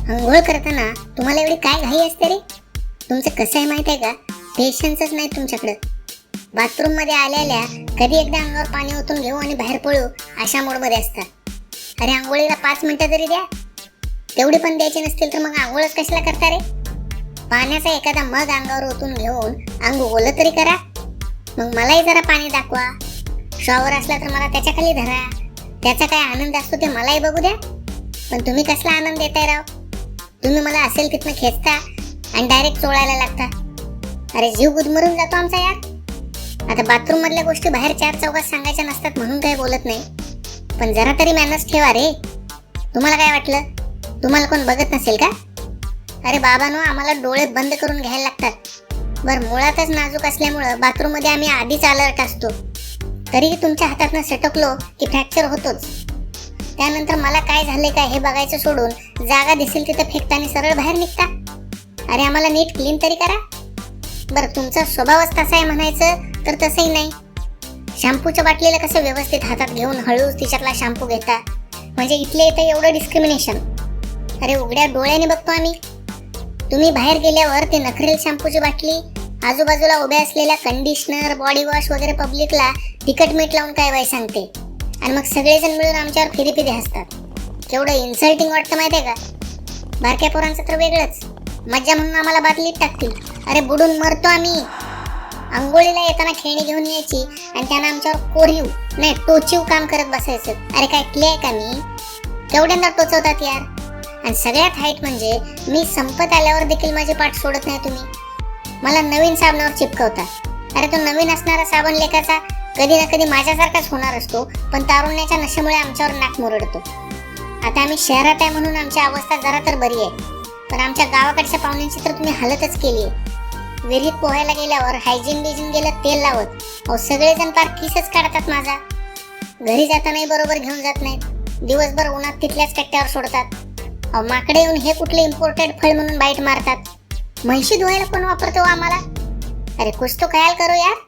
अंघोळ करताना तुम्हाला एवढी काय घाई असते रे? तुमचं कसं आहे माहित आहे का, पेशन्सच नाही तुमच्याकडं. बाथरूम मध्ये आलेल्या कधी एकदा अंगावर पाणी ओतून घेऊ आणि बाहेर पळू अशा मोड मध्ये असतात. अरे आंघोळीला 5 मिनिटं तरी द्या. तेवढी पण द्यायची नसतील तर मग आंघोळच कशाला करता रे? पाण्याचा एखादा मग अंगावर ओतून घेऊन अंग ओलं तरी करा. मग मलाही जरा पाणी दाखवा. शॉवर असला तर मला त्याच्या खाली धरा. त्याचा काय आनंद असतो ते मलाही बघू द्या. पण तुम्ही कसला आनंद देताय राव? तुम्ही मला असेल तिथनं खेचता आणि डायरेक्ट चोळायला लागता. अरे जीव गुदमरून जातो आमचा यार. आता बाथरूम मधल्या गोष्टी बाहेर 4 चौकात सांगायच्या नसतात म्हणून काही बोलत नाही, पण जरा तरी मॅनर्स ठेवा रे. तुम्हाला काय वाटलं, तुम्हाला कोण बघत नसेल का? अरे बाबांनो, आम्हाला डोळे बंद करून घ्यायला लागतात. बरं, मुळातच नाजूक असल्यामुळं बाथरूम मध्ये आम्ही आधीच अलर्ट असतो. तरीही तुमच्या हातातनं सटकलो की फ्रॅक्चर होतोच. त्यानंतर मला काय झाले काय हे बघायचं सोडून जागा दिसेल तिथं फेकताना सरळ बाहेर निघता. अरे आम्हाला नीट क्लीन तरी करा. बरं, तुमचा स्वभावच तसा आहे म्हणायचं तर तसंही नाही. शॅम्पूच्या बाटलीला कसं व्यवस्थित हातात घेऊन हळूच तिच्यातला शॅम्पू घेता, म्हणजे इथले इथं एवढं डिस्क्रिमिनेशन. अरे उघड्या डोळ्याने बघतो आम्ही. तुम्ही बाहेर गेल्यावर ते नखरेल शॅम्पूची बाटली, आजूबाजूला उभ्या असलेल्या कंडिशनर, बॉडी वॉश वगैरे पब्लिकला तिखट मीठ लावून काय बाई सांगते, आणि मग सगळेजण मिळून आमच्यावर फिरी हसतात. केवढं इन्सल्टिंग वाटतं माहिती आहे का? बारक्या पोरांचं तर वेगळंच. मज्जा म्हणून आम्हाला बाटलीत टाकतील. अरे बुडून मरतो आम्ही. अंघोळीला येताना खेळणी घेऊन यायची आणि त्यांना आमच्यावर कोरीव नाही टोचीव काम करत बसायचं. अरे काय क्ले आहे का मी? केवढ्यांदा टोचवतात यार. आणि सगळ्यात हाईट म्हणजे मी संपत आल्यावर देखील माझी पाठ सोडत नाही तुम्ही. मला नवीन साबणावर चिपकवता. अरे तो नवीन असणारा साबण लेखाचा कधी ना कधी माझ्यासारखाच होणार असतो, पण तारुण्याच्या नशेमुळे आमच्यावर नाक मुरडतो. आता आम्ही शहरात आहे म्हणून आमची अवस्था जरा तर बरी आहे, पण आमच्या गावाकडच्या पाहुण्यांची तर तुम्ही हालतच केली आहे. विहिरीत पोहायला गेल्यावर हायजीन बिजीन गेलं तेल लावत, अहो सगळेजण पार किसच काढतात माझा. घरी जातानाही बरोबर घेऊन जात नाहीत. दिवसभर उन्हात तिथल्याच कट्ट्यावर सोडतात. अहो माकडे येऊन हे कुठले इम्पोर्टेड फळ म्हणून बाईट मारतात. म्हैशी धुवायला कोण वापरतो आम्हाला? अरे कुछ तो ख्याल करो यार.